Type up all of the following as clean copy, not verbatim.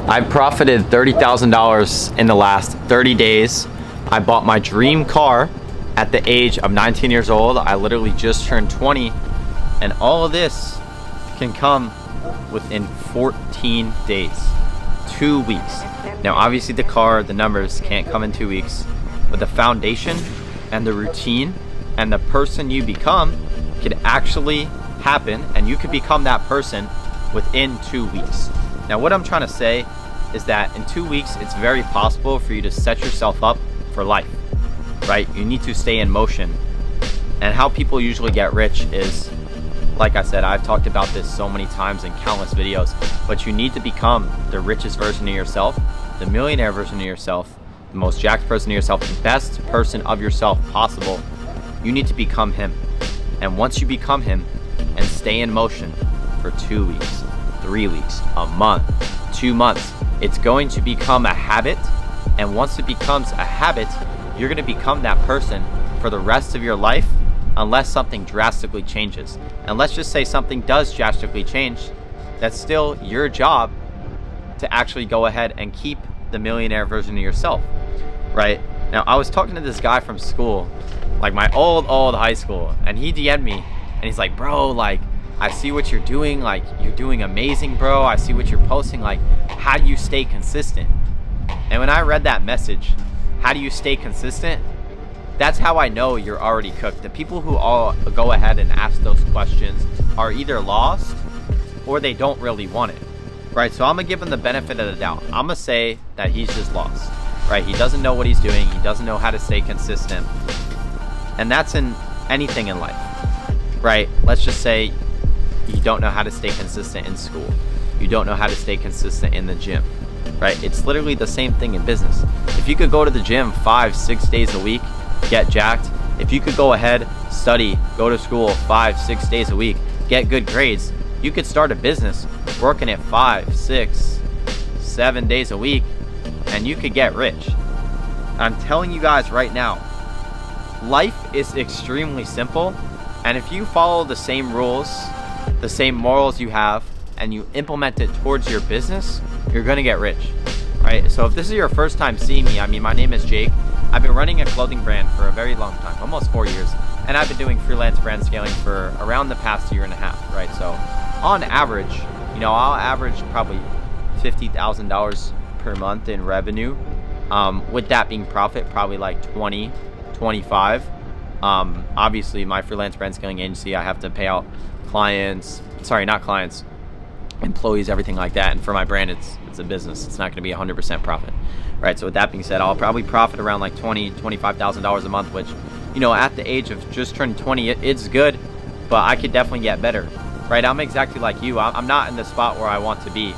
I profited $30,000 in the last 30 days. I bought my dream car at the age of 19 years old. I literally just turned 20, and all of this can come within 14 days, 2 weeks. Now, obviously the car, the numbers can't come in 2 weeks, but the foundation and the routine and the person you become could actually happen, and you could become that person within 2 weeks. Now, what I'm trying to say is that in 2 weeks, it's very possible for you to set yourself up for life, right? You need to stay in motion. And how people usually get rich is, like I said, I've talked about this so many times in countless videos, but you need to become the richest version of yourself, the millionaire version of yourself, the most jacked person of yourself, the best person of yourself possible. You need to become him. And once you become him and stay in motion for 2 weeks, 3 weeks, a month, 2 months, it's going to become a habit. And once it becomes a habit, you're going to become that person for the rest of your life, unless something drastically changes. And let's just say something does drastically change, that's still your job to actually go ahead and keep the millionaire version of yourself, right? Now, I was talking to this guy from school, like my old high school, and he DM'd me and he's like, bro, like, I see what you're doing, like, you're doing amazing, bro. I see what you're posting, like, how do you stay consistent? And when I read that message, how do you stay consistent? That's how I know you're already cooked. The people who all go ahead and ask those questions are either lost or they don't really want it, right? So I'm gonna give him the benefit of the doubt. I'm gonna say that he's just lost, right? He doesn't know what he's doing. He doesn't know how to stay consistent. And that's in anything in life, right? Let's just say you don't know how to stay consistent in school. You don't know how to stay consistent in the gym, right? It's literally the same thing in business. If you could go to the gym 5-6 days a week, get jacked. If you could go ahead, study, go to school 5-6 days a week, get good grades, you could start a business working at 5, 6, 7 days a week, and you could get rich. I'm telling you guys right now, life is extremely simple, and if you follow the same rules, the same morals you have, and you implement it towards your business, you're gonna get rich, right? So if this is your first time seeing me, I mean, my name is Jake. I've been running a clothing brand for a very long time, almost 4 years, and I've been doing freelance brand scaling for around the past year and a half, right? So on average, you know, I'll average probably $50,000 per month in revenue. With that being profit, probably like 20, 25. Obviously my freelance brand scaling agency, I have to pay out clients, sorry, not clients, employees, everything like that. And for my brand, it's a business. It's not going to be 100% profit, right? So with that being said, I'll probably profit around like $25,000 a month, which, you know, at the age of just turning 20, it's good, but I could definitely get better, right? I'm exactly like you. I'm not in the spot where I want to be.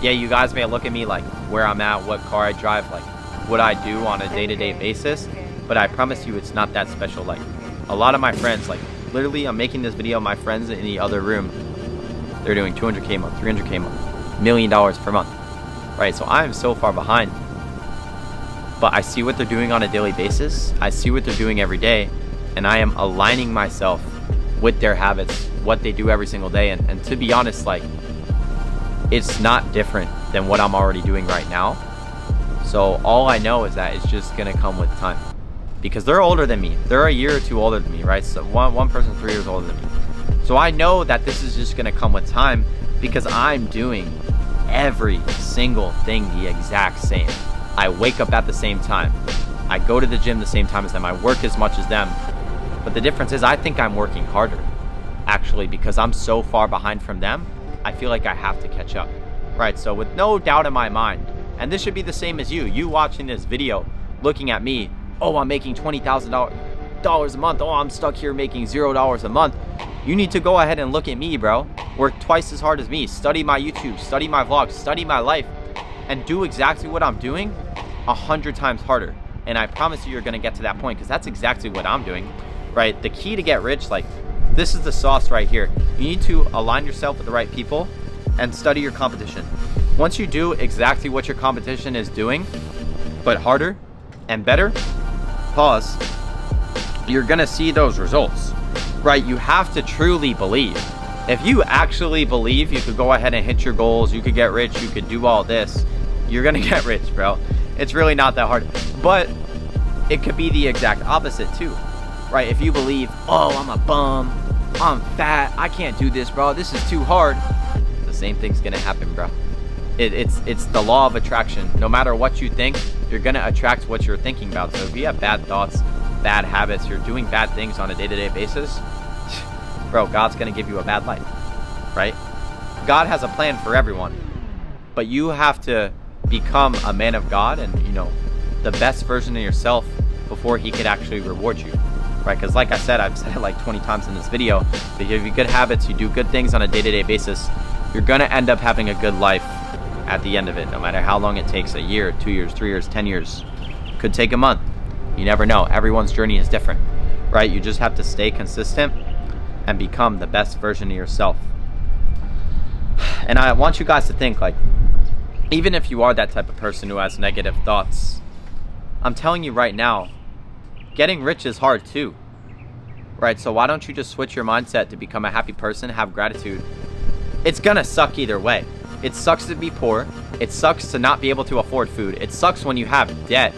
Yeah, you guys may look at me like where I'm at, what car I drive, like what I do on a day-to-day basis, but I promise you it's not that special. Like a lot of my friends, like literally I'm making this video, my friends in the other room, they're doing 200K a month, 300K a month, $1 million per month, right? So I am so far behind, but I see what they're doing on a daily basis. I see what they're doing every day, and I am aligning myself with their habits, what they do every single day. And to be honest, like, it's not different than what I'm already doing right now. So all I know is that it's just gonna come with time, because they're older than me. They're a year or two older than me, right? So one person 3 years older than me. So I know that this is just gonna come with time, because I'm doing every single thing the exact same. I wake up at the same time. I go to the gym the same time as them. I work as much as them. But the difference is I think I'm working harder, actually, because I'm so far behind from them. I feel like I have to catch up, right? So with no doubt in my mind, and this should be the same as you watching this video, looking at me, oh, I'm making $20,000 a month. Oh, I'm stuck here making $0 a month. You need to go ahead and look at me, bro. Work twice as hard as me. Study my YouTube, study my vlogs, study my life, and do exactly what I'm doing 100 times harder. And I promise you, you're gonna get to that point, because that's exactly what I'm doing, right? The key to get rich, like, this is the sauce right here. You need to align yourself with the right people and study your competition. Once you do exactly what your competition is doing, but harder and better, pause, you're gonna see those results, right? You have to truly believe. If you actually believe you could go ahead and hit your goals, you could get rich, you could do all this, You're gonna get rich, bro. It's really not that hard. But it could be the exact opposite too, right? If you believe, oh, I'm a bum, I'm fat, I can't do this, bro, this is too hard, the same thing's gonna happen, bro. It's the law of attraction. No matter what you think, you're gonna attract what you're thinking about. So if you have bad thoughts, bad habits, you're doing bad things on a day-to-day basis, bro, God's gonna give you a bad life, right? God has a plan for everyone, but you have to become a man of God and, you know, the best version of yourself before he could actually reward you, right? Because like I said, I've said it like 20 times in this video, but if you have good habits, you do good things on a day-to-day basis, you're gonna end up having a good life at the end of it, no matter how long it takes, a year, 2 years, 3 years, 10 years, could take a month. You never know. Everyone's journey is different, right? You just have to stay consistent and become the best version of yourself. And I want you guys to think, like, even if you are that type of person who has negative thoughts, I'm telling you right now, getting rich is hard too, right? So why don't you just switch your mindset to become a happy person, have gratitude? It's gonna suck either way. It sucks to be poor. It sucks to not be able to afford food. It sucks when you have debt.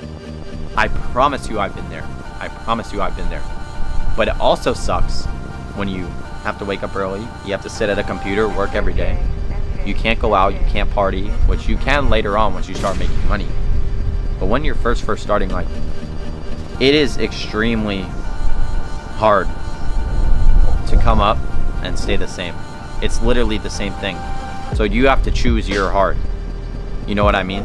I promise you I've been there. I promise you I've been there. But it also sucks when you have to wake up early. You have to sit at a computer, work every day. You can't go out, you can't party, which you can later on once you start making money. But when you're first starting, like, it is extremely hard to come up and stay the same. It's literally the same thing. So you have to choose your heart. You know what I mean?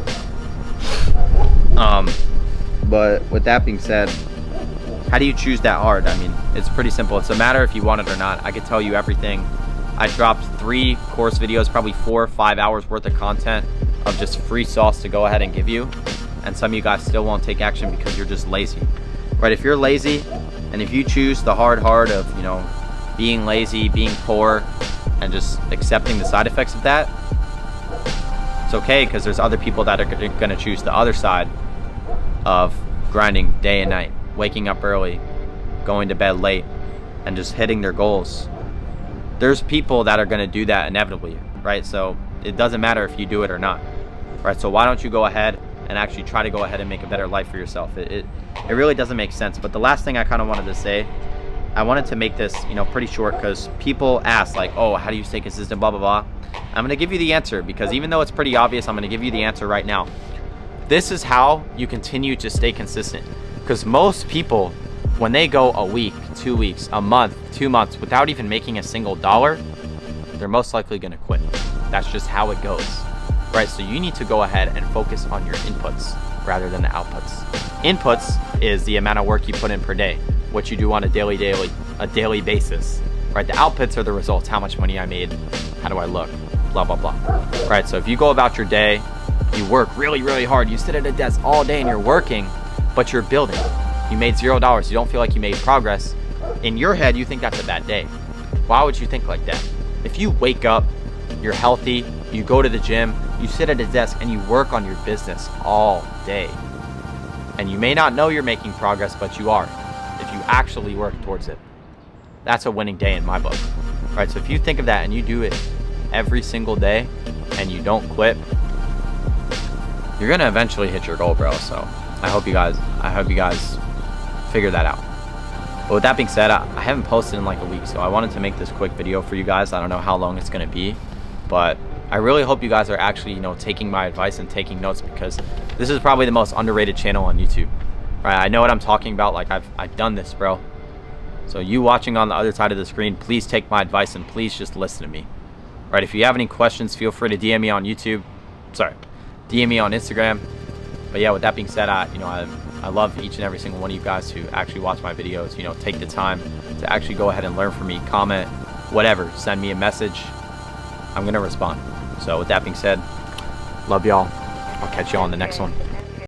But with that being said, how do you choose that heart? I mean, it's pretty simple. It's a matter if you want it or not. I could tell you everything. I dropped 3 course videos, probably 4 or 5 hours worth of content of just free sauce to go ahead and give you. And some of you guys still won't take action because you're just lazy, right? If you're lazy and if you choose the hard heart of, you know, being lazy, being poor, and just accepting the side effects of that, it's okay, because there's other people that are going to choose the other side of grinding day and night, waking up early, going to bed late, and just hitting their goals. There's people that are going to do that inevitably, right? So it doesn't matter if you do it or not, right? So why don't you go ahead and actually try to go ahead and make a better life for yourself? It really doesn't make sense. But the last thing I kind of wanted to say, I wanted to make this, you know, pretty short, because people ask, like, oh, how do you stay consistent, blah, blah, blah. I'm going to give you the answer, because even though it's pretty obvious, I'm going to give you the answer right now. This is how you continue to stay consistent. Because most people, when they go a week, 2 weeks, a month, 2 months without even making a single dollar, they're most likely going to quit. That's just how it goes, right? So you need to go ahead and focus on your inputs rather than the outputs. Inputs is the amount of work you put in per day, what you do on a daily basis, right? The outputs are the results, how much money I made, how do I look, blah, blah, blah, right? So if you go about your day, you work really, really hard, you sit at a desk all day and you're working, but you're building. You made $0, you don't feel like you made progress. In your head, you think that's a bad day. Why would you think like that? If you wake up, you're healthy, you go to the gym, you sit at a desk and you work on your business all day. And you may not know you're making progress, but you are, if you actually work towards it. That's a winning day in my book, right? So if you think of that and you do it every single day and you don't quit, you're gonna eventually hit your goal, bro. So I hope you guys figure that out. But with that being said, I haven't posted in like a week, so I wanted to make this quick video for you guys. I don't know how long it's gonna be, but I really hope you guys are actually, you know, taking my advice and taking notes, because this is probably the most underrated channel on YouTube, right? I know what I'm talking about. Like, I've done this, bro. So you watching on the other side of the screen, please take my advice and please just listen to me, right? If you have any questions, feel free to DM me on YouTube. DM me on Instagram. But yeah, with that being said, I love each and every single one of you guys who actually watch my videos, you know, take the time to actually go ahead and learn from me, comment, whatever, send me a message. I'm gonna respond. So with that being said, love y'all. I'll catch y'all on the next one.